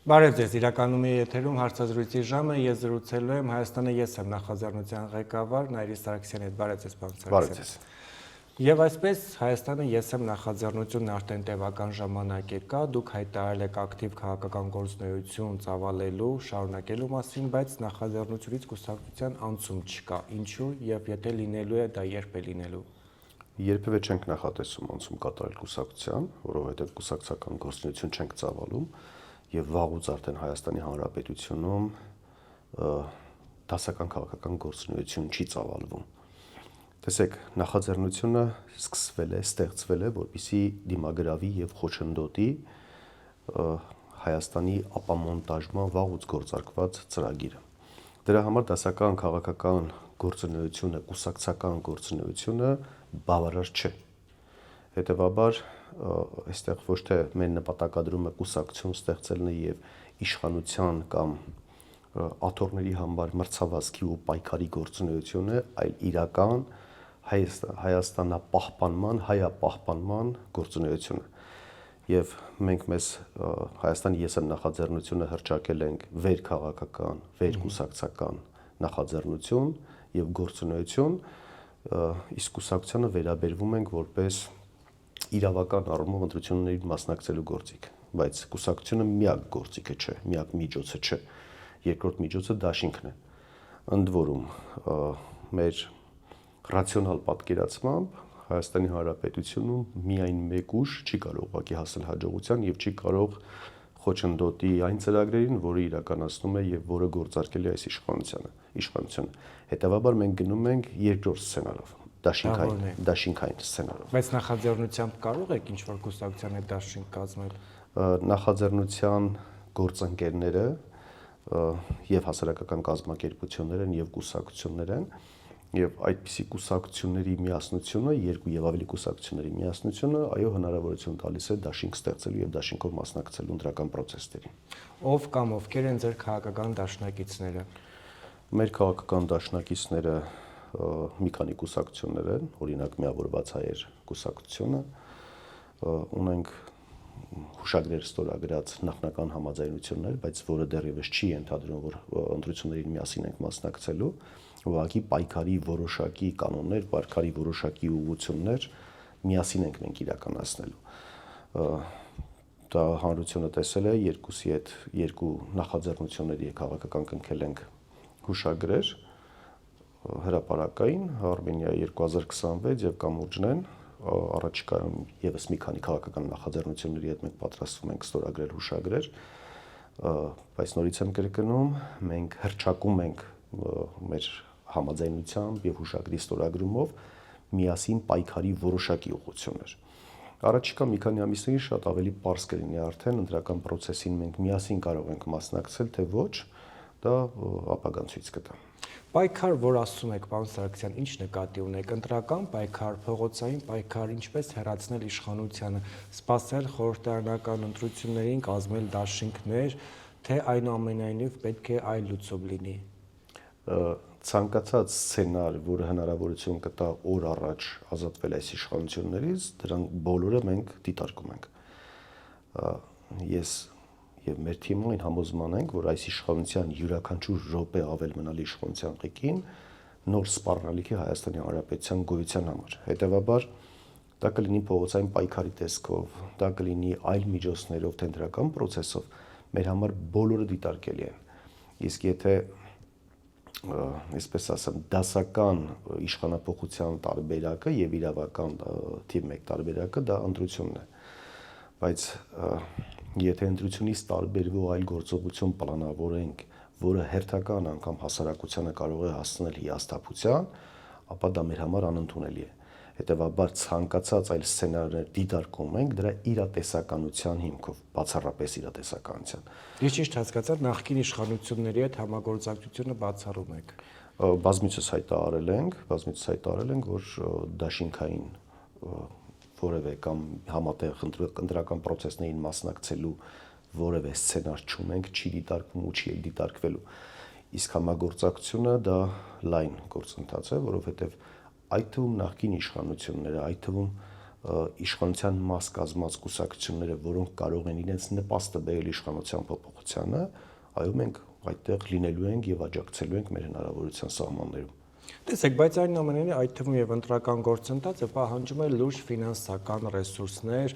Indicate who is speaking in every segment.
Speaker 1: Բարև ձեզ, իրականում է եթերում հարցազրույցի ժամը, ես զրուցելու եմ Հայաստանը ես եմ նախաձեռնության ղեկավար Նայիրի Սարգսյանի հետ, բարև ձեզ պարոն Սարգսյան։ Եվ այսպես Հայաստանը ես եմ նախաձեռնությունն արդեն տևական ժամանակ է կա, դուք հայտարարել եք ակտիվ քաղաքական գործունեություն ծավալելու, շարունակելու մասին, բայց նախաձեռնությունից կուսակցության անցում չկա, ինչու եւ եթե լինելու է, դա երբ է լինելու։
Speaker 2: Երբևէ չենք նախատեսում անցում կատարել կուսակցության, որովհետեւ կուսակցական գործունեություն չենք ծավալում եւ վաղուց արդեն Հայաստանի Հանրապետությունում դասական քաղաքական գործունեություն չի ծավալվում։ Տեսեք, նախաձեռնությունը սկսվել է, ստեղծվել է, որպեսզի դիմագրավի եւ խոչընդոտի Հայաստանի ապամոնտաժման վաղուց գործարկված ծրագիրը։ Դրա համար դասական քաղաքական գործունեությունը, կուսակցական գործունեությունը բավարար չէ։ Հետևաբար այստեղ ոչ թե մեր նպատակադրումը կուսակցություն ստեղծելն է եւ իշխանության կամ աթոռների համար մրցավազքի ու պայքարի գործունեությունը, այլ իրական Հայաստանապահպանման, հայապահպանման գործունեությունը։ Եվ մենք մեզ Հայաստանի ես եմ նախաձեռնությունը հռչակել ենք վեր քաղաքական, վեր կուսակցական նախաձեռնություն եւ գործունեություն, իսկ կուսակցությանը վերաբերվում ենք որպես իրավական առումով ընտրություններին մասնակցելու գործիք, բայց կուսակցությունը միակ գործիքը չէ, միակ միջոցը չէ, երկրորդ միջոցը դաշինքն է։ Ընդ որում մեր ռացիոնալ պատկերացմամբ Հայաստանի Հանրապետությունում միայն մեկ ուժ չի կարող ուղղակի հասնել հաջողության եւ չի կարող խոչընդոտի այն ծրագրերին, որը իրականացնում է եւ որը գործարկել է այս իշխանությունը։ Հետևաբար մենք գնում ենք երկրորդ սցենարով, դաշինքային սցենարով։
Speaker 1: Բայց նախաձեռնությամբ կարող եք ինչ-որ կուսակցության հետ դաշինք կազմել։
Speaker 2: Նախաձեռնության գործընկերները եւ հասարակական կազմակերպություններ են եւ կուսակցություններ են եւ այդպիսի կուսակցությունների միասնությունը, երկու եւ ավելի կուսակցությունների միասնությունը, այո, հնարավորություն տալիս է դաշինք ստեղծելու եւ դաշինքով մասնակցելու ընտրական process-երին։
Speaker 1: Ով կամ ովքեր են ձեր քաղաքական դաշնակիցները։
Speaker 2: Մեր քաղաքական դաշնակիցները մի քանի կուսակցություններ են, օրինակ Միավորված հայեր կուսակցությունը, ունենք հուշագրեր ստորագրած նախնական համաձայնություններ, բայց որը դեռևս չի ենթադրում, որ ընտրություններին միասին ենք մասնակցելու, ուղղակի պայքարի որոշակի կանոններ, պայքարի որոշակի ուղղություններ միասին ենք մենք իրականացնելու։ Դա հանրությունը տեսել է, երկուսի հետ երկու նախաձեռնությունների քաղաքական կնքել ենք հուշագրեր հրապարակային Արմենիայի 2026 եւ Կամուրջն են առաջիկայում եւս մի քանի քաղաքական նախաձեռնությունների հետ մենք պատրաստվում ենք ստորագրել հուշագրեր, բայց նորից եմ կրկնում, մենք հռչակում ենք մեր համաձայնությամբ եւ հուշագրի ստորագրումով միասին պայքարի որոշակի ուղղություններ։ Առաջիկա մի քանի ամիսներին շատ ավելի պարզ կլինի արդեն ընտրական process-ին մենք միասին կարող ենք մասնակցել, թե ոչ, դա ապագան ցույց կտա։
Speaker 1: Պայքար, որ ասում եք, պարոն Սարգսյան, ինչ նկատի ունեք, ընտրական պայքար, փողոցային պայքար, ինչպես հեռացնել իշխանությանը, սպասել խորհրդարանական ընտրություններին, կազմել դաշինքներ, թե այնուամենայնիվ պետք է այլ լուծում լինի։
Speaker 2: Ցանկացած սցենար, որը հնարավորություն կտա օր առաջ ազատվել այս իշխանություններից, դրանք բոլորը մենք դիտարկում ենք։ Ես եւ մեր թիմը այն համոզման ենք, որ այս իշխանության յուրաքանչյուր րոպե ավել մնալ իշխանության ղեկին նոր սպառնալիք է Հայաստանի Հանրապետության գոյության համար։ Հետևաբար դա կլինի փողոցային պայքարի տեսքով, դա կլինի այլ միջոցներով, թե ընտրական process-ով, մեր համար բոլորը դիտարկելի են։ Իսկ եթե այսպես ասեմ, դասական իշխանապողության տարբերակը եւ իրավական թիվ 1 տարբերակը դա ընտրությունն է։ Բայց եթե ընտրությունից տարբերվող այլ գործողություն պլանավորենք, որը հերթական անգամ հասարակությանը կարող է հասցնել հիասթափության, ապա դա մեր համար անընդունելի է։ Հետևաբար ցանկացած այլ սցենարներ դիտարկում ենք դրա իրատեսականության հիմքով, բացառապես իրատեսականության։
Speaker 1: Ես ճիշտ հասկացա, նախկին իշխանությունների հետ համագործակցությունը բացառում եք։
Speaker 2: Բազմիցս հայտարարել ենք, որ դաշինքային որևէ կամ համատեղ ընտրական process-ներին մասնակցելու որևէ սցենար չունենք, չի դիտարկվում ու չի դիտարկվելու։ Իսկ համագործակցությունը դա լայն գործընթաց է, որովհետև այդ թվում նախկին իշխանությունները, այդ թվում իշխանության մաս կազմած կուսակցությունները, որոնք կարող են իրենց նպաստը բերել իշխանության փոփոխությանը, այո, մենք այդտեղ լինելու ենք եւ աջակցելու ենք մեր հնարավորության սահմաններում։
Speaker 1: Տեսեք, բայց այնուամենայնիվ այդ թվում եւ ընտրական գործընթացը պահանջում է լուրջ ֆինանսական ռեսուրսներ,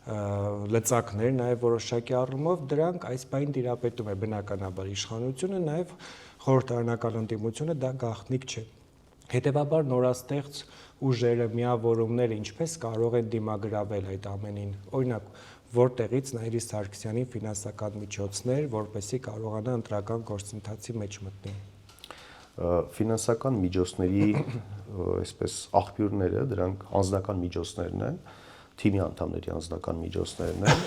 Speaker 1: լծակներ, նաեւ որոշակի առումով դրանք այս բային դիրապետում է բնականաբար իշխանությունը, նաեւ խորհրդարանական ընդդիմությունը դա գաղտնիք չէ։ Հետևաբար նորաստեղծ ուժերը, միավորումները ինչպես կարող են դիմագրավել այդ ամենին։ Օրինակ, որտեղից Նայիրի Սարգսյանին ֆինանսական միջոցներ, որպեսզի կարողանա ընտրական գործընթացի մեջ մտնի։
Speaker 2: Ֆինանսական միջոցների այսպես աղբյուրները, դրանք անձնական միջոցներն են, թիմի անդամների անձնական միջոցներն են,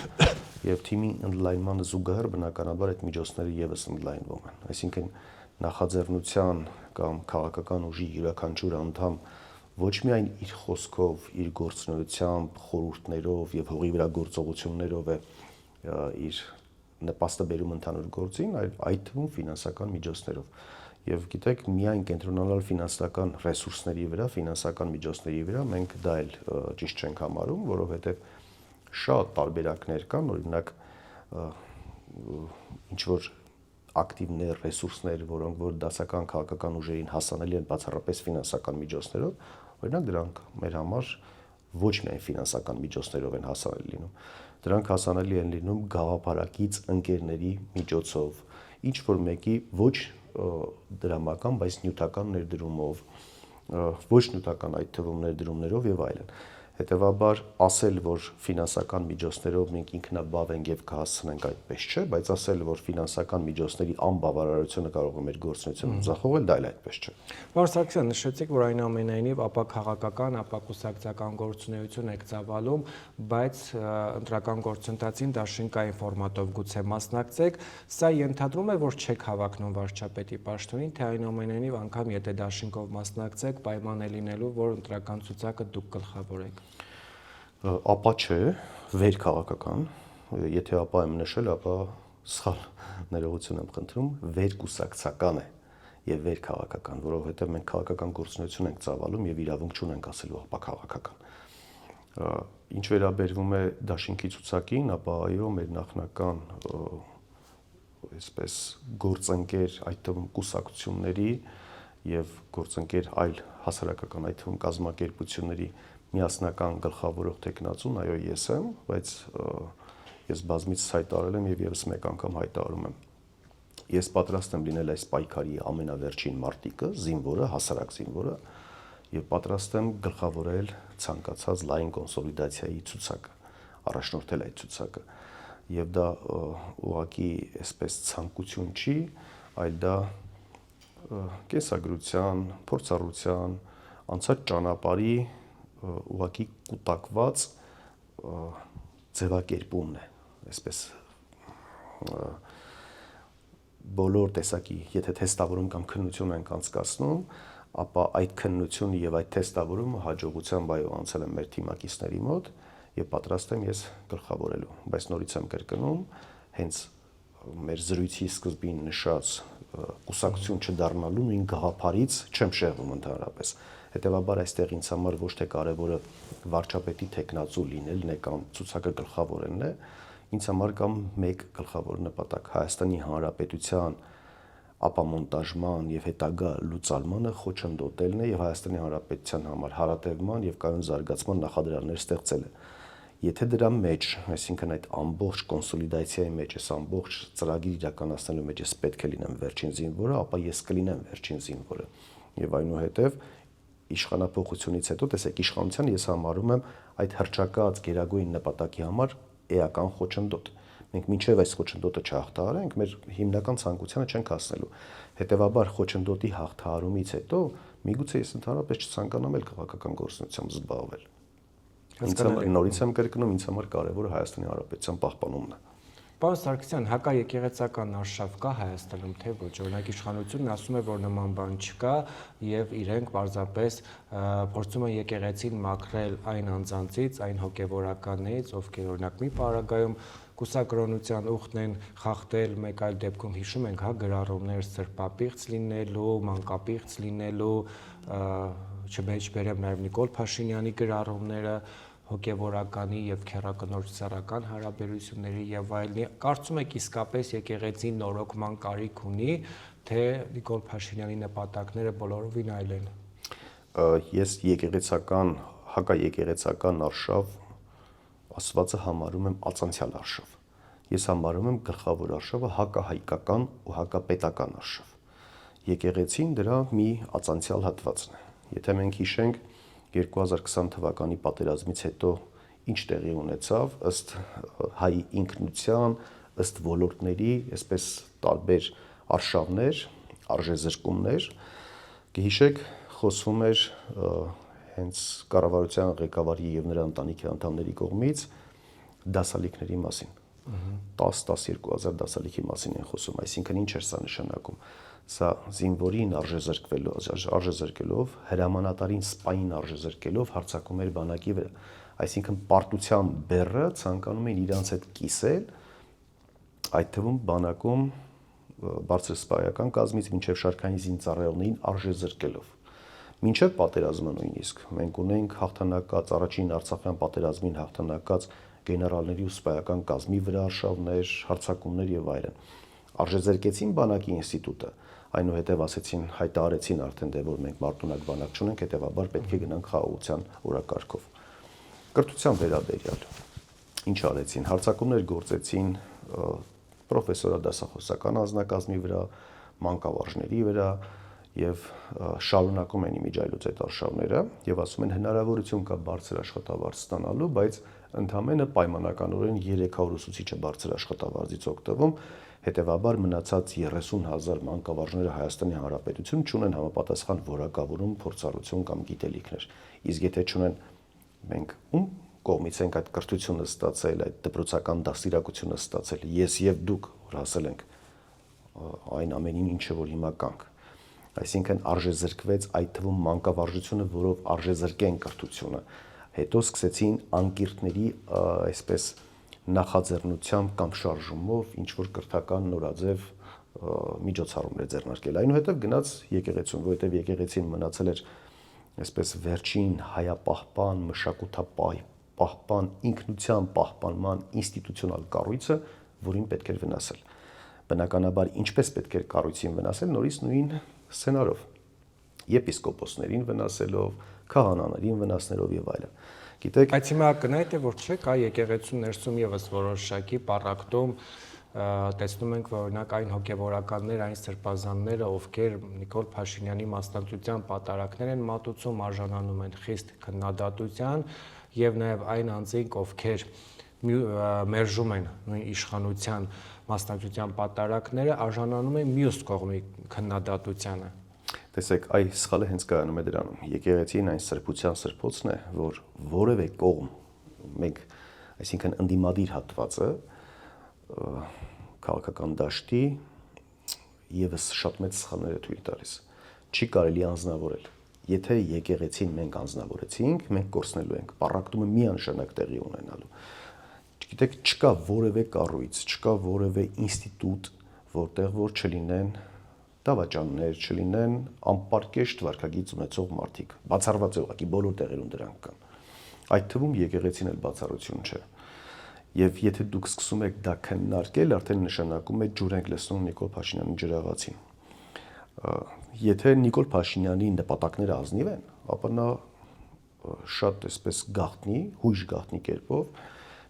Speaker 2: եւ թիմի ընդլայնմանը զուգահեռ բնականաբար այդ միջոցները եւս ընդլայնվում են։ Այսինքն նախաձեռնության կամ քաղաքական ուժի յուրաքանչյուր անդամ ոչ միայն իր խոսքով, իր գործունեությամբ, խորհուրդներով եւ հողի վրա գործողություններով է իր նպաստը բերում ընդհանուր գործին, այլ այդ թվում ֆինանսական միջոցներով։ Եվ գիտեք, միայն կենտրոնանալ ֆինանսական ռեսուրսների վրա, ֆինանսական միջոցների վրա մենք դա էլ ճիշտ չենք համարում, որովհետեւ շատ տարբերակներ կան, օրինակ ինչ որ ակտիվներ, ռեսուրսներ, որոնք որ դասական քաղաքական ուժերին հասանելի են բացառապես ֆինանսական միջոցներով, օրինակ դրանք մեր համար ոչ միայն ֆինանսական միջոցներով են հասանելի լինում, դրանք հասանելի են լինում գաղափարակից ընկերների միջոցով, ինչ որ մեկի ոչ դրամական, բայց նյութական ներդրումով, ոչ նյութական այդ թվում ներդրումներով եւ այլն։ Հետևաբար ասել, որ ֆինանսական միջոցներով մենք ինքնաբավ ենք եւ կհասցնենք, այդպես չէ, բայց ասել, որ ֆինանսական միջոցների անբավարարությունը կարող է մեր գործունեությունը ձախողել, դա էլ այդպես չէ։
Speaker 1: Պարոն Սարգսյան, նշեցիք, որ այնուամենայնիվ ապա քաղաքական, ապա կուսակցական գործունեություն եք ծավալում, բայց ընտրական գործընթացին դաշինքային ֆորմատով գուցե մասնակցեք, սա ենթադրում է, որ չեք հավակնում վարչապետի պաշտոնին, թե այնուամենայնիվ անգամ եթե դաշինքով մասնակցեք, պայման է լինելու, որ ընտրական ցուցակը դուք գլխավորեք։
Speaker 2: Ապա չէ, վեր քաղաքական, եթե ապա եմ նշել, ապա սխալ ներողություն եմ խնդրում, վեր կուսակցական է եւ վեր քաղաքական, որովհետեւ մենք քաղաքական գործունեություն ենք ծավալում եւ իրավունք չունենք ասելու ապա քաղաքական։ Ինչ վերաբերվում է դաշինքի ցուցակին, ապա այո, մեր նախնական այսպես գործընկեր այդ թվում կուսակցությունների եւ գործընկեր այլ հասարակական այդ թվում կազմակերպությունների միասնական գլխավորող տեխնացուն, այո, ես եմ, բայց ես բազմիցս հայտարարել եմ եւ եւս մեկ անգամ հայտարարում եմ։ Ես պատրաստ եմ լինել այս պայքարի ամենավերջին մարտիկը, զինվորը, հասարակ զինվորը եւ պատրաստ եմ գլխավորել ցանկացած լայն կոնսոլիդացիայի ցուցակը, առաջնորդել այդ ցուցակը։ Եվ դա ուղղակի այսպես ցանկություն չի, այլ դա կենսագրության, փորձառության, անցած ճանապարհի ուղղակի կուտակված ձևակերպումն է, այսպես բոլոր տեսակի, եթե թեստավորում կամ քննություն ենք անցկացնում, ապա այդ քննությունը եւ այդ թեստավորումը հաջողությամբ այո անցել են մեր թիմակիցների մոտ եւ պատրաստ եմ ես գլխավորելու, բայց նորից եմ կրկնում, հենց մեր զրույցի սկզբին նշած կուսակցություն չդառնալու նույն գաղափարից չեմ շեղվում ընդհանրապես։ Հետևաբար այստեղ ինձ համար ոչ թե կարևորը վարչապետի տեխնացու լինելն է կամ ցուցակը գլխավորելն է, ինձ համար կամ մեկ գլխավոր նպատակ Հայաստանի Հանրապետության ապամոնտաժման եւ հետագա լուծալմանը խոչընդոտելն է եւ Հայաստանի Հանրապետության համար հարատևման եւ կայուն զարգացման նախադրյալներ ստեղծելը։ Եթե դրա մեջ, այսինքն այդ ամբողջ կոնսոլիդացիայի մեջ, այս ամբողջ ծրագիր իրականացնելու մեջ ես պետք է լինեմ վերջին զինվորը, ապա ես կլինեմ վերջին զինվորը։ Եվ այնուհետև իշխանապողությունից հետո, տեսեք, իշխանության ես համարում եմ այդ հռչակած գերագույն նպատակի համար էական խոչընդոտ։ Մենք մինչև այս խոչընդոտը չհաղթահարենք, մեր հիմնական ցանկությանը չենք հասնելու։ Հետևաբար խոչընդոտի հաղթահարումից հետո միգուցե ես ընդհանրապես չցանկանամ էլ քաղաքական գործունեությամբ զբաղվել։ Ինձ համար նորից եմ կրկնում, ինձ համար կարևորը Հայաստանի Հանրապետության պահպանումն է։
Speaker 1: Պարոն Սարգսյան, հակաեկեղեցական արշավ կա Հայաստանում, թե ոչ, օրինակ իշխանությունն ասում է, որ նման բան չկա եւ իրենք պարզապես փորձում են եկեղեցին մաքրել այն անձանցից, այն հոգեվորականներից, ովքեր օրինակ մի պարագայում կուսակրոնության ուխտն են խախտել, մեկ այլ դեպքում հիշում ենք, հա, գրառումներ սրբապիղծ լինելու, մանկապիղծ լինելու, չբերեմ նաև Նիկոլ Փաշինյանի գրառումները, հոգևորականի եւ քերակնորոշ սեռական հարաբերությունների եւ այլնի, կարծում եք իսկապես եկեղեցին նորոգման կարիք ունի, թե Նիկոլ Փաշինյանի նպատակները բոլորովին այլ են։
Speaker 2: Ես եկեղեցական, հակաեկեղեցական արշավ ասվածը համարում եմ ածանցյալ արշավ։ Ես համարում եմ գլխավոր արշավը հակահայկական ու հակապետական արշավ։ Եկեղեցին դրա մի ածանցյալ հատվածն է։ Եթե մենք հիշենք 2020 թվականի պատերազմից հետո ինչ տեղի ունեցավ ըստ հայ ինքնության, ըստ ոլորտների, այսպես տարբեր արշավներ, արժեզրկումներ, կհիշեք, խոսվում էր հենց կառավարության ղեկավարի եւ նրա ընտանիքի անդամների կողմից դասալիքների մասին։ 10-12 հազար դասալիքի մասին են խոսում, այսինքն ինչ էր սա նշանակում։ Սա զինվորին արժեզրկելով, հրամանատարին սպային արժեզրկելով հարձակում էր բանակի վրա։ Այսինքն պարտության բեռը ցանկանում էին իրանց հետ կիսել, այդ թվում բանակում բարձր սպայական կազմից մինչև շարքային զինծառայողներին արժեզրկելով։ Մինչև պատերազմը նույնիսկ մենք ունենք հաղթանակած առաջին Արցախյան պատերազմին հաղթանակած գեներալների ու սպայական կազմի վրա արշավներ, հարձակումներ եւ այլն։ Արժեզրկեցին բանակի ինստիտուտը, այնուհետև ասեցին, հայտարարեցին արդեն դե որ մենք մարտունակ բանակ չունենք, հետեւաբար պետք է գնանք խաղաղության օրակարգով։ Կրթության վերաբերյալ ինչ արեցին, հարձակումներ գործեցին պրոֆեսորադասախոսական անձնակազմի վրա, մանկավարժների վրա եւ շարունակում են իմիջայլոց այդ արշավները եւ ասում են հնարավորություն կա բարձր աշխատավարձ ստանալու, բայց ընդհանրապես պայմանականորեն 300 ուսուցիչը բարձր աշխատավարձից օգտվում, հետեւաբար մնացած 30,000 մանկավարժները Հայաստանի Հանրապետություն չունեն համապատասխան որակավորում, փորձառություն կամ գիտելիքներ։ Իսկ եթե չունեն, մենք ում կողմից ենք այդ կրթությունը ստացել, այդ դպրոցական դաստիարակությունը ստացել, ես եւ դուք որ հասել ենք այն ամենին, ինչը որ հիմա կանք։ Այսինքն արժեզրկվեց այդ թվում մանկավարժությունը, որով արժեզրկեն կրթությունը։ Հետո սկսեցին անկիրտների այսպես նախաձեռնությամբ կամ շարժումով ինչ որ կրթական նորաձև միջոցառումներ ձեռնարկել։ Այնուհետև գնաց եկեղեցուն, որովհետև եկեղեցին մնացել էր այսպես վերջին հայապահպան, մշակութապահպան, ինքնության պահպանման ինստիտուցիոնալ կառույցը, որին պետք էր վնասել։ Բնականաբար ինչպես պետք էր կառույցին վնասել, նորից նույն սցենարով, եպիսկոպոսներին վնասելով, քահանաներին վնասներով եւ այլն։ Գիտեք,
Speaker 1: բայց հիմա կնայեք որ չէ, կա եկեղեցու ներսում եւս որոշակի պառակտում տեսնում ենք, որ օրինակ այն հոգևորականներ, այն սրբազանները, ովքեր Նիկոլ Փաշինյանի մասնակցության պատարակներ են մատուցում, արժանանում են խիստ քննադատության եւ նաեւ այն անձինք, ովքեր մերժում են նույն իշխանության մասնակցության պատարակները, արժանանում են մյուս կողմի քննադատությանը։
Speaker 2: Տեսեք, այ սխալը հենց կայանում է դրանում։ Եկեղեցին այն սրբության սրբոցն է, որ որևէ կողմ մենք, այսինքն ընդդիմադիր հատվածը քաղաքական դաշտի եւս շատ մեծ սխալներ է թույլ տալիս։ Չի կարելի անձնավորել։ Եթե եկեղեցին մենք անձնավորեցինք, մենք կորցնելու ենք։ Պառակտումը միանշանակ տեղի ունենալու։ Գիտեք, չկա որևէ կառույց, չկա որևէ ինստիտուտ, որտեղ որ չլինեն դավաճաններ, չլինեն անպարկեշտ վարքագիծ ունեցող մարդիկ։ Բացառված է ուղղակի բոլոր տեղերում դրանք կան։ Այդ թվում եկեղեցին էլ բացառություն չէ։ Եվ եթե դուք սկսում եք դա քննարկել, արդեն նշանակում է ջուր ենք լցնում Նիկոլ Փաշինյանի ջրաղացին։ Եթե Նիկոլ Փաշինյանի նպատակները ազնիվ են, ապա նա շատ այսպես գաղտնի, հույժ գաղտնի կերպով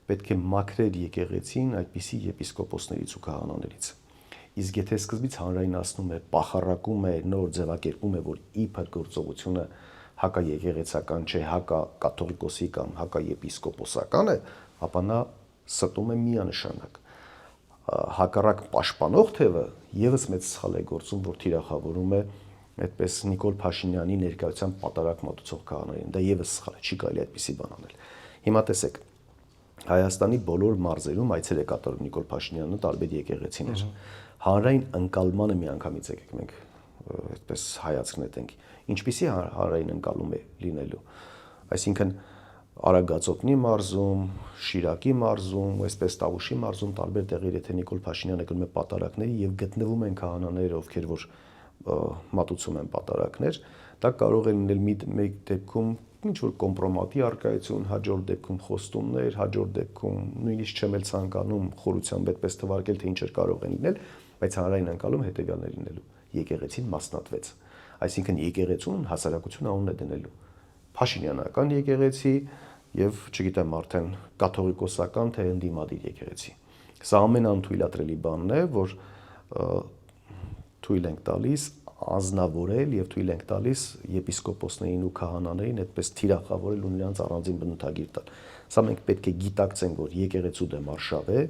Speaker 2: պետք է մաքրեր եկեղեցին այդպիսի եպիսկոպոսներից ու քահանաներից։ Իսկ եթե սկզբից հանրայնացնում է, պախառակում է, նոր ձևակերպում է, որ իբր գործողությունը հակաեկեղեցական չէ, հակակաթողիկոսի կամ հակաեպիսկոպոսական է, ապա նա ստում է միանշանակ։ Հակառակ պաշտպանող թևը եւս մեծ սխալ է գործում, որ թիրախավորում է այդպես Նիկոլ Փաշինյանի ներկայությամբ պատարակ մատուցող քահանաներին։ Դա եւս սխալ է, չի կարելի այդպիսի բան անել։ Հիմա տեսեք, Հայաստանի բոլոր մարզերում այցեր է կատարում Նիկոլ Փաշինյանը տարբեր եկեղեցիներ։ Հանրային ընկալմանը միանգամից եկեք մենք այդպես հայացք նետենք։ Ինչպիսի հանրային ընկալում է լինելու։ Այսինքն Արագածոտնի մարզում, Շիրակի մարզում, այսպես Տավուշի մարզում տարբեր տեղեր, եթե Նիկոլ Փաշինյանը գնում է պատարակների եւ գտնվում են քահանաներ, ովքեր որ մատուցում են պատարակներ, դա կարող է լինել մեկ դեպքում ինչ որ կոմպրոմատի արկայություն, հաջորդ դեպքում խոստումներ, հաջորդ դեպքում նույնիսկ չեմ էլ ցանկանում խորությամբ այդպես թվարկել, թե ինչեր կարող են լինել, բայց հանրային անցալում հետեւյալն է լինելու. եկեղեցին մասնատվեց։ Այսինքն եկեղեցուն հասարակություն անուն է դնելու։ Փաշինյանական եկեղեցի եւ չգիտեմ արդեն կաթողիկոսական թե ընդդիմադիր եկեղեցի։ Սա ամենաանթույլատրելի բանն է, որ թույլ ենք տալիս անձնավորել եւ թույլ ենք տալիս եպիսկոպոսներին ու քահանաներին այդպես թիրախավորել ու նրանց առանձին բնութագիր տալ։ Սա մենք պետք է գիտակցենք, որ եկեղեցու դեմ արշավ է,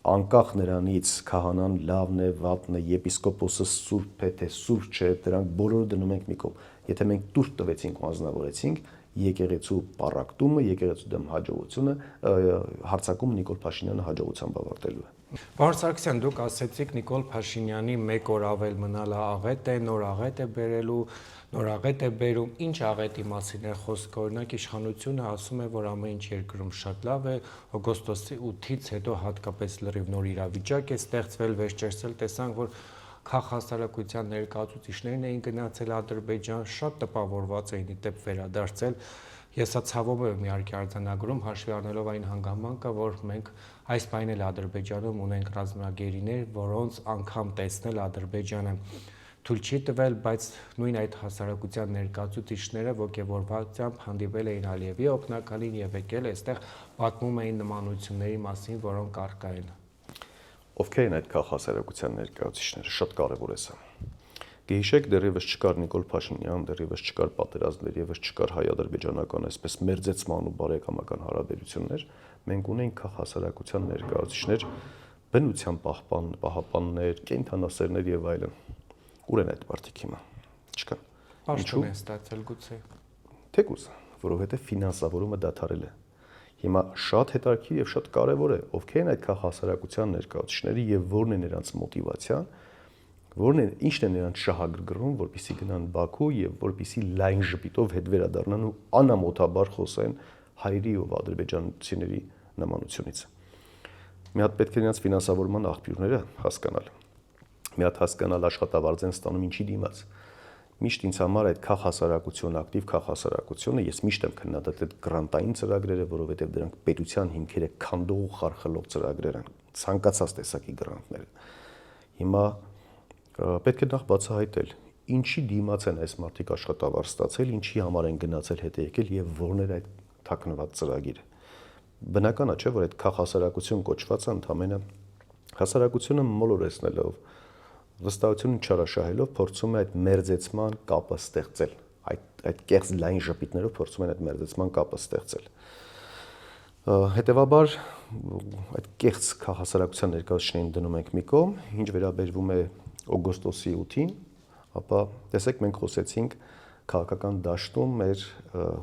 Speaker 2: անկախ նրանից քահանան լավն է, վատն է, եպիսկոպոսը սուրբ է, թե սուրբ չէ, դրանք բոլորը դնում ենք մի կողմ։ Եթե մենք տուրք տվեցինք ու անձնավորեցինք, եկեղեցու պառակտումը, եկեղեցու դեմ հաջողությունը, հարձակումը Նիկոլ Փաշինյանը հաջողությամբ ավարտելու է։
Speaker 1: Պարոն Սարգսյան, դուք ասեցիք Նիկոլ Փաշինյանի մեկ օր ավել մնալը աղետ է, նոր աղետ է բերելու, նոր աղետ է բերում, ինչ աղետի մասին է խոսքը, օրինակ իշխանությունը ասում է, որ ամեն ինչ երկրում շատ լավ է, օգոստոսի 8-ից հետո հատկապես լրիվ նոր իրավիճակ է ստեղծվել, վերջերս տեսանք, որ քաղաքասարակության ներկայացուցիչներն էին գնացել Ադրբեջան, շատ տպավորված էին իդեպ վերադարձել։ Ես սա ցավով եմ իհարկե արձանագրում, հաշվի առնելով այն հանգամանքը, որ մենք այս պայն էլ Ադրբեջանում ունենք ռազմագերիներ, որոնց անգամ տեսնել Ադրբեջանը թույլ չի տվել, բայց նույն այդ հասարակության ներկայացուցիչները ոգևորվածությամբ հանդիպել էին Ալիևի օգնականին եւ եկել այստեղ պատմում էին նմանությունների մասին, որոնք առկա են։
Speaker 2: Ովքեր են այդ քաղաքասարակության ներկայացուցիչները, շատ կարևոր է սա։ Գիշեք դեռևս չկար Նիկոլ Փաշինյան, դեռևս չկար պատերազմ, դեռևս չկար հայ-ադրբեջանական այսպես մերձեցման ու բարեկամական հարաբերություններ, մենք ունենք քաղաքասարակության ներկայացուցիչներ, բնության պահապաններ, կենդանասերներ եւ այլն։ Ուր են այդ մարդիկ հիմա։ Չկան։
Speaker 1: Ինչու են ստացել գուցե։
Speaker 2: Թեկուզ, որովհետեւ ֆինանսավորումը դադարել է։ Հիմա շատ հետաքրքիր եւ շատ կարեւոր է, ովքեր են այդ քաղաքասարակության ներկայացուցիչները եւ որն է նրանց մոտիվացիան, որն է ինչն է նրանց շահագրգռում, որպեսզի գնան Բաքու եւ որպեսզի լայն ժպիտով հետ վերադառնան ու անամոթաբար խոսեն հայերի ու ադրբեջանցիների նմանությունից։ Մի հատ պետք է նրանց ֆինանսավորման աղբյուրները հասկանալ։ Մի հատ հասկանալ աշխատավարձ են ստանում ինչի դիմաց։ Միշտ ինձ համար այդ քաղաքասարակությունը, ակտիվ քաղաքասարակությունը, ես միշտ եմ քննադատել այդ գրանտային ծրագրերը, որովհետև դրանք պետության հիմքերը քանդող ու խարխլող ծրագրեր են, ցանկացած տեսակի գրանտները։ Հիմա պետք է նախ բացահայտել, ինչի դիմաց են այս մարդիկ աշխատավարձ ստացել, ինչի համար են գնացել հետ եկել եւ որն էր այդ թաքնված ծրագիրը։ Բնական է, չէ՞, որ այդ քաղաքասարակություն կոչվածը ընդամենը հասարակությունը մոլորեցնելով վստահությունը չարաշահելով փորձում է այդ մերձեցման կապը ստեղծել, այդ կեղծ լայն ժպիտներով փորձում են այդ մերձեցման կապը ստեղծել։ Հետևաբար այդ կեղծ քաղաքասարակության ներկայացուցիչներին դնում ենք մի կողմ, ինչ վերաբերվում է օգոստոսի 8-ին, ապա տեսեք մենք խոսեցինք քաղաքական դաշտում մեր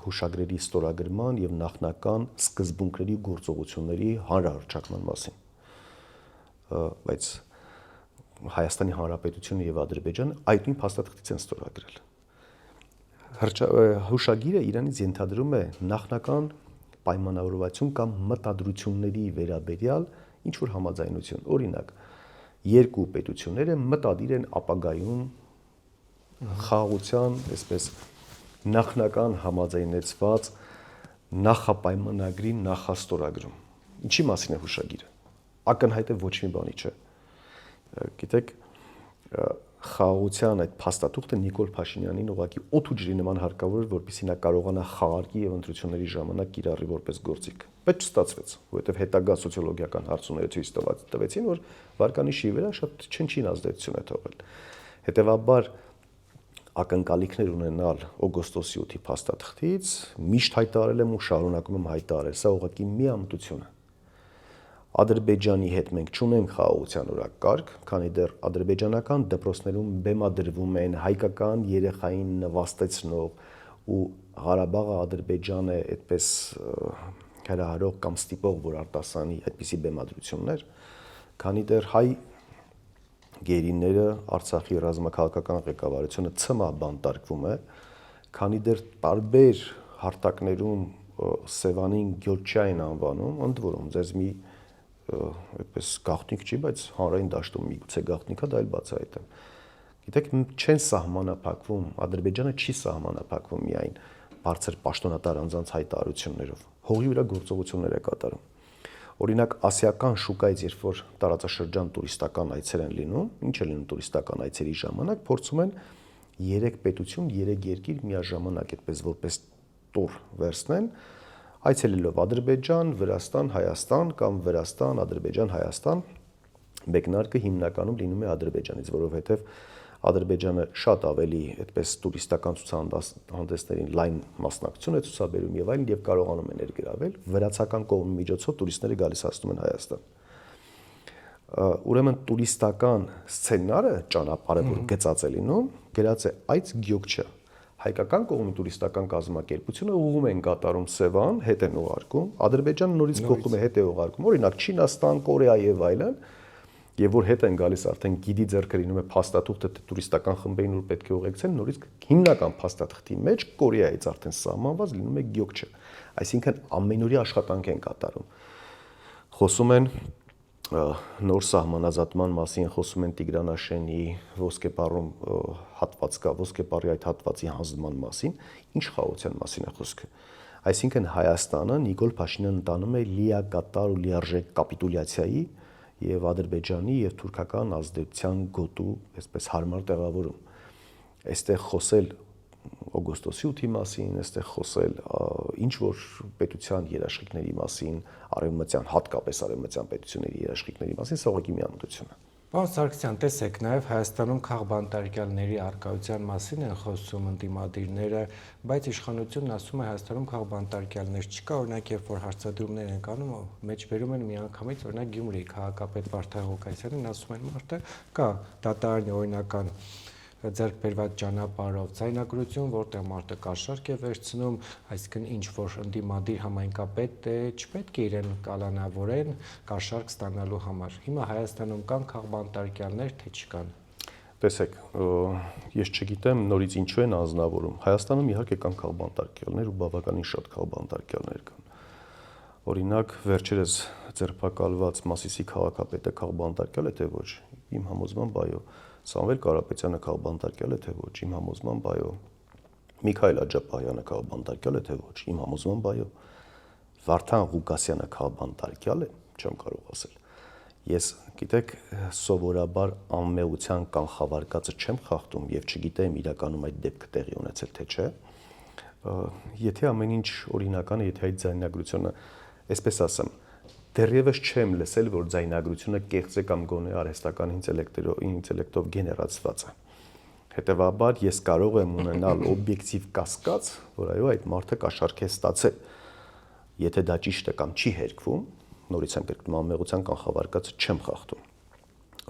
Speaker 2: հուշագրերի ստորագրման եւ նախնական սկզբունքների գործողությունների հանրահռչակման մասին։ Բայց Հայաստանի Հանրապետությունը եւ Ադրբեջանը այդ նույն փաստաթղթից են ստորագրել։ Հուշագիրը իրանից ենթադրում է նախնական պայմանավորվածություն կամ մտադրությունների վերաբերյալ ինչ որ համաձայնություն։ Օրինակ, երկու պետությունները մտադիր են ապագայում խաղաղության, այսպես նախնական համաձայնեցված նախապայմանագրի նախաստորագրում։ Ինչի մասին է հուշագիրը։ Ակնհայտ է ոչ մի բանի չէ։ Գիտեք, խաղաղության այդ փաստաթուղթը Նիկոլ Փաշինյանին ուղղակի օդ ու ջրի նման հարկավոր էր, որպեսզի նա կարողանա խաղարկի եւ ընտրությունների ժամանակ կիրառի որպես գործիք։ Բայց չստացվեց, որովհետեւ հետագա սոցիոլոգիական հարցումները ցույց տվեցին, որ վարկանիշի վրա շատ չնչին ազդեցություն է թողել։ Հետևաբար ակնկալիքներ ունենալ օգոստոսի 8-ի փաստաթղթից միշտ հայտարարել եմ ու շարունակում եմ հայտարարել, սա ուղղակի միամտություն է։ Ադրբեջանի հետ մենք չունենք խաղաղության օրակարգ, քանի դեռ ադրբեջանական դպրոցներում բեմադրվում են հայկական երեխային նվաստեցնող ու Ղարաբաղը Ադրբեջան է այդպես հրահարող կամ ստիպող, որ արտասանի այդպիսի բեմադրություններ, քանի դեռ հայ գերիները Արցախի ռազմաքաղաքական ղեկավարությունը ցմահ բանտարկվում է, քանի դեռ տարբեր հարթակներում Սևանին Գյորջա են անվանում, ընդ որում ձեզ մի այդպես գաղտնիք չի, բայց հանրային դաշտում միգուցե գաղտնիք է, դա էլ բացահայտեմ։ Գիտեք, չեն սահմանափակվում, Ադրբեջանը չի սահմանափակվում միայն բարձր պաշտոնատար անձանց հայտարարություններով, հողի վրա գործողություններ է կատարում։ Օրինակ ասիական շուկայից, երբ որ տարածաշրջան տուրիստական այցեր են լինում, ինչ է լինում տուրիստական այցերի ժամանակ, փորձում են 3 պետություն, 3 երկիր միաժամանակ այդպես որպես տուր վերցնեն, այցելելով Ադրբեջան, Վրաստան, Հայաստան կամ Վրաստան, Ադրբեջան, Հայաստան, մեկնարկը հիմնականում լինում է Ադրբեջանից, որովհետև Ադրբեջանը շատ ավելի այդպես տուրիստական ցուցահանդեսներին լայն մասնակցություն է ցուցաբերում եւ այլն եւ կարողանում է ներգրավել վրացական կողմի միջոցով տուրիստները գալիս հասնում են Հայաստան։ Ուրեմն տուրիստական սցենարը ճանապարհը որ գծած է լինում, գրած է այց Գյոկչա։ Հայկական կողմի տուրիստական կազմակերպությունը ուղում են կատարում Սևան, հետ են ուղարկում, Ադրբեջանը նորից փոխում է հետ է ուղարկում, օրինակ Չինաստան, Կորեա եւ այլն։ Եվ որ հետ են գալիս արդեն գիդի ձեռքը լինում է փաստաթուղթը տուրիստական խմբերին որ պետք է ուղեկցեն, նորից հիմնական փաստաթղթի մեջ Կորեայից արդեն սահմանված լինում է Գյոկչը։ Այսինքն ամենօրյա աշխատանք են կատարում։ Խոսում են նոր սահմանազատման մասին, խոսում են Տիգրանաշենի ոսկեպառում հատված կա, ոսկեպառի այդ հատվածի հանձնման մասին, ինչ խաղաղության մասին է խոսքը։ Այսինքն Հայաստանը Նիկոլ Փաշինյանը տանում է լիակատար ու լիարժեք կապիտուլյացիայի եւ Ադրբեջանի եւ թուրքական ազդեցության գոտու այսպես հարմար տեղավորում։ Այստեղ խոսել օգոստոսի 8-ի մասին, այստեղ խոսել ինչ որ պետության երաշխիքների մասին, արևմտյան, հատկապես արևմտյան պետությունների երաշխիքների մասին, սա ուղղակի միամտություն է։
Speaker 1: Պարոն Սարգսյան, տեսեք, նաև Հայաստանում քաղբանտարկյալների առկայության մասին են խոսում ընդդիմադիրները, բայց իշխանությունն ասում է Հայաստանում քաղբանտարկյալներ չկա, օրինակ երբ որ հարցադրումներ են կանում, մեջբերում են միանգամից, օրինակ Գյումրի քաղաքապետ Վարդան Ղուկասյանին ասում են մարդը կա դատարանի օրինական ձեռք բերված ճանապարհով ձայնագրություն, որտեղ մարդը կաշառք է վերցնում, այսինքն ինչ որ ընդդիմադիր համայնքապետ է, չպետք է իրեն կալանավորեն կաշառք ստանալու համար։ Հիմա Հայաստանում կան քաղբանտարկյալներ, թե չկան։
Speaker 2: Տեսեք, ես չգիտեմ նորից ինչու են անձնավորում։ Հայաստանում իհարկե կան քաղբանտարկյալներ ու բավականին շատ քաղբանտարկյալներ կան։ Օրինակ, վերջերս ձերբակալված Մասիսի քաղաքապետը քաղբանտարկյալ է, թե ոչ, իմ համոզմամբ այո։ Սամվել Կարապետյանը քաղբանտարկյալ է, թե ոչ, իմ համոզմամբ այո։ Միքայել Աջապահյանը քաղբանտարկյալ է, թե ոչ, իմ համոզմամբ այո։ Վարդան Ղուկասյանը քաղբանտարկյալ է, չեմ կարող ասել։ Ես, գիտեք, սովորաբար անմեղության կանխավարկածը չեմ խախտում եւ չգիտեմ իրականում այդ դեպքը տեղի ունեցել թե չէ։ Եթե ամեն ինչ օրինական է, եթե այդ ձայնագրությունը, այսպես ասեմ, դեռևս չեմ լսել, որ ձայնագրությունը կեղծ է կամ գոնե արհեստական ինտելեկտով գեներացված է։ Հետևաբար ես կարող եմ ունենալ օբյեկտիվ կասկած, որ այո, այդ մարդը կաշառք է ստացել։ Եթե դա ճիշտ է կամ չի հերկվում, նորից եմ կրկնում, անմեղության կանխավարկածը չեմ խախտում։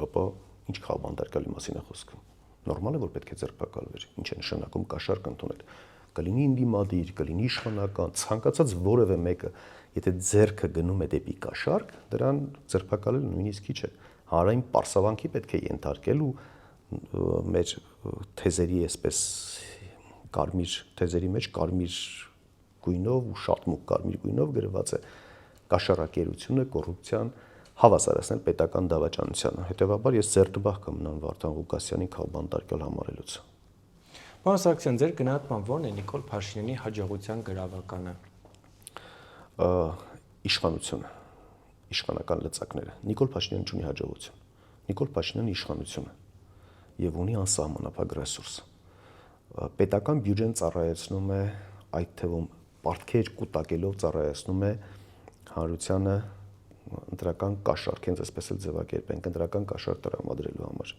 Speaker 2: Ապա ինչ քաղբանտարկյալի մասին է խոսքը։ Նորմալ է, որ պետք է ձերբակալվեր։ Ինչ է նշանակում կաշառք ընդունել։ Կլինի ինդիմադիր, կլինի իշխանական, ցանկացած որևէ մեկը, եթե ձեռքը գնում է դեպի կաշառք, դրան ձերբակալելը նույնիսկ քիչ է։ Հանրային պարսավանքի պետք է ենթարկել ու մեր թեզերի այսպես կարմիր թեզերի մեջ կարմիր գույնով ու շատ մուգ կարմիր գույնով գրված է կաշառակերությունը, կոռուպցիան հավասարացնել պետական դավաճանությանը։ Հետևաբար ես ձեռնտբախ կմնամ Վարդան Ղուկասյանի քաղբանտարկյալ համարելուց։
Speaker 1: Պարոն Սարգսյան, ձեր գնահատմամբ ո՞րն է Նիկոլ Փաշինյանի հաջողության գրավականը։
Speaker 2: Իշխանությունը, իշխանական լծակները։ Նիկոլ Փաշինյանը ունի հաջողություն։ Նիկոլ Փաշինյանը իշխանություն է եւ ունի անսահմանափակ ռեսուրս։ Պետական բյուջեն ծառայեցնում է, այդ թվում պարտքեր կուտակելով ծառայեցնում է հանրությանը ընտրական կաշառք, հենց այսպես էլ ձևակերպենք, ընտրական կաշառք տրամադրելու համար։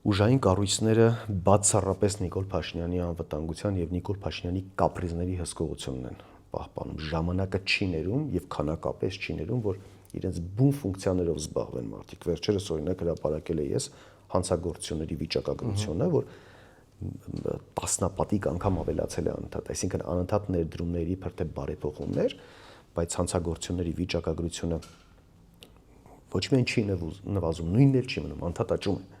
Speaker 2: Ուժային կառույցները բացառապես Նիկոլ Փաշինյանի անվտանգության եւ Նիկոլ Փաշինյանի կապրիզների հսկողությունն են պահպանում։ Ժամանակը չի ներում եւ քանակապես չի ներում, որ իրենց բուն ֆունկցիաներով զբաղվեն մարդիկ։ Վերջերս օրինակ հրապարակել է ես հանցագործությունների վիճակագրությունը, որ տասնապատիկ անգամ ավելացել է անընդհատ, այսինքն անընդհատ ներդրումների իբր թե բարեփոխումներ, բայց հանցագործությունների վիճակագրությունը ոչ միայն չի նվազում, նույնն էլ չի մնում, անընդհատ աճում է։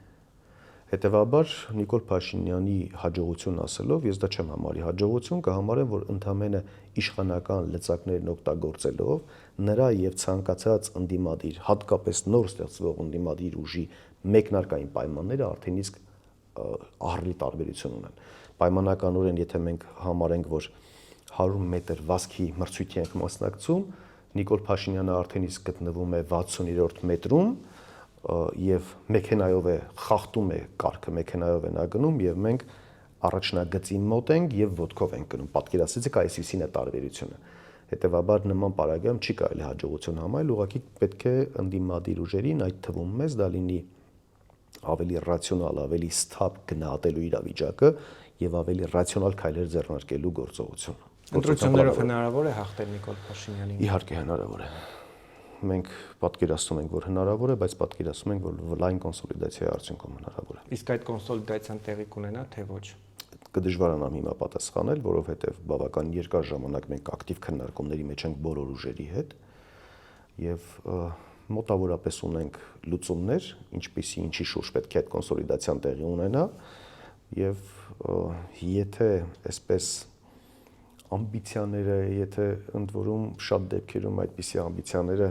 Speaker 2: Հետևաբար Նիկոլ Փաշինյանի հաջողություն ասելով, ես դա չեմ համարի հաջողություն, կհամարեմ, որ ընդամենը իշխանական լծակներն օգտագործելով նրա եւ ցանկացած ընդդիմադիր, հատկապես նոր ստեղծվող ընդդիմադիր ուժի մեկնարկային պայմանները արդեն իսկ ահռելի տարբերություն ունեն։ պայմանականորեն եթե մենք համարենք, որ 100 մետր վազքի մրցույթի ենք մասնակցում, Նիկոլ Փաշինյանը արդեն իսկ գտնվում է 63-րդ մետրում եւ մեքենայով է խախտում է կարգը, մեքենայով է նա գնում եւ մենք առաջնագծին մոտ ենք եւ ոտքով ենք գնում։ Պատկերացրեցիք այսպիսին է տարբերությունը։ Հետևաբար նման պարագայում չի կարելի հաջողություն համարել, ուղղակի պետք է ընդդիմադիր ուժերին, այդ թվում մեզ դա լինի ավելի ռացիոնալ, ավելի սթափ գնահատելու իրավիճակը եւ ավելի ռացիոնալ քայլեր ձեռնարկելու գործողություն։
Speaker 1: Ընտրություններով հնարավոր է հաղթել Նիկոլ Փաշինյանին։
Speaker 2: Իհարկե հնարավոր է։ Մենք պատկերացնում ենք, որ հնարավոր է, բայց պատկերացնում ենք, որ լայն կոնսոլիդացիայի արդյունքում հնարավոր է։
Speaker 1: Իսկ այդ կոնսոլիդացիան տեղի կունենա, թե ոչ։
Speaker 2: Կդժվարանամ հիմա պատասխանել, որովհետև բավական երկար ժամանակ մենք ակտիվ քննարկումների մեջ ենք բոլոր ուժերի հետ եւ մոտավորապես ունենք լուծումներ, ինչի շուրջ պետք է այդ կոնսոլիդացիան տեղի ունենա եւ եթե այսպես ամբիցիաները, եթե ընդ որում շատ դեպքերում այդպիսի ամբիցիաները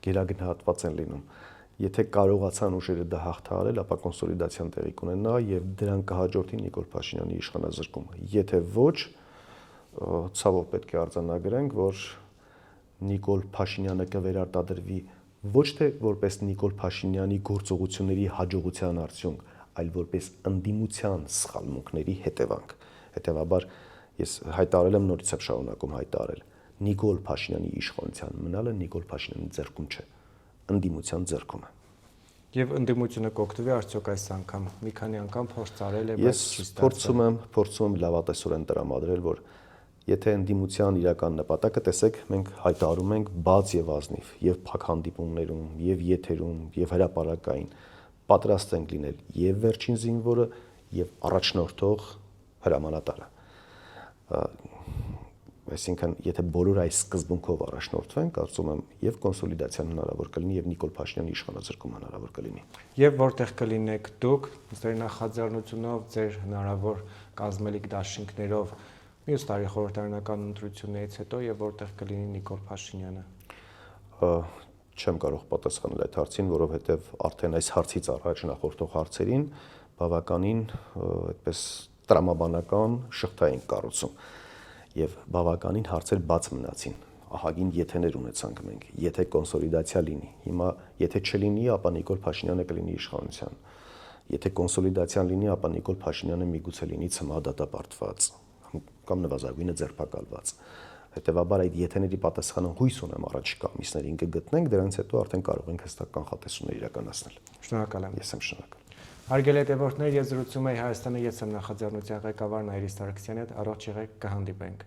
Speaker 2: գերագնահատված են լինում, եթե կարողացան ուժերը դա հաղթահարել, ապա կոնսոլիդացիան տեղի կունենա եւ դրան կհաջորդի Նիկոլ Փաշինյանի իշխանազրկումը։ Եթե ոչ, ցավով պետք է արձանագրենք, որ Նիկոլ Փաշինյանը կվերարտադրվի ոչ թե որպես Նիկոլ Փաշինյանի գործողությունների հաջողության արդյունք, այլ որպես ընդդիմության սխալմունքների հետևանք։ Հետևաբար ես հայտարարել եմ, նորից եմ շարունակում հայտարարել, Նիկոլ Փաշինյանի իշխանության մնալը Նիկոլ Փաշինյանի ձեռքում չէ, ընդդիմության ձեռքում է։
Speaker 1: Եվ ընդդիմությունը կօգտվի արդյոք այս անգամ, մի քանի անգամ փորձ արել է, բայց չի
Speaker 2: ստացվել։ Ես փորձում եմ լավատեսորեն տրամադրել, որ եթե ընդդիմության իրական նպատակը տեսեք, մենք հայտարարում ենք բաց եւ ազնիվ, եւ փակ հանդիպումներում, եւ եթերում, եւ հրապարակային պատրաստ ենք լինել եւ վերջին զինվորը եւ առաջնորդող հրամանատարը։ Այսինքն, եթե բոլոր այս սկզբունքով առաջնորդվեն, կարծում եմ եւ կոնսոլիդացիան հնարավոր կլինի եւ Նիկոլ Փաշինյանի իշխանազրկումը հնարավոր կլինի։
Speaker 1: Եվ որտեղ կլինեք դուք, ձեր նախաձեռնությունով, ձեր հնարավոր կազմելիք դաշինքներով մյուս տարի խորհրդարանական ընտրություններից հետո եւ որտեղ կլինի Նիկոլ Փաշինյանը։
Speaker 2: Չեմ կարող պատասխանել այդ հարցին, որովհետեւ արդեն այս հարցից առաջ նախորդող հարցերին բավականին այդպես տրամաբանական շղթա ենք կառուցում եւ բավականին հարցեր բաց մնացին։ Ահագին եթեներ ունեցանք մենք, եթե կոնսոլիդացիա լինի։ Հիմա եթե չլինի, ապա Նիկոլ Փաշինյանը կլինի իշխանության։ Եթե կոնսոլիդացիան լինի, ապա Նիկոլ Փաշինյանը միգուցե լինի ցմահ-դատապարտված կամ նվազագույնը ձերբակալված։ Հետևաբար այդ եթեների պատասխանը հույս ունեմ առաջիկա ամիսներին կգտնենք, դրանից հետո արդեն կարող ենք հստակ կանխատեսումներ իրականացնել։
Speaker 1: Շնորհակալ եմ։
Speaker 2: Ես եմ շնորհակալ։
Speaker 1: Հարգելի հետևորդներ, ես զրուցում եի Հայաստանի ԵՍ նախաձեռնության ղեկավար Նայիրի Սարգսյանի հետ, առողջ եղեք, կհանդիպենք։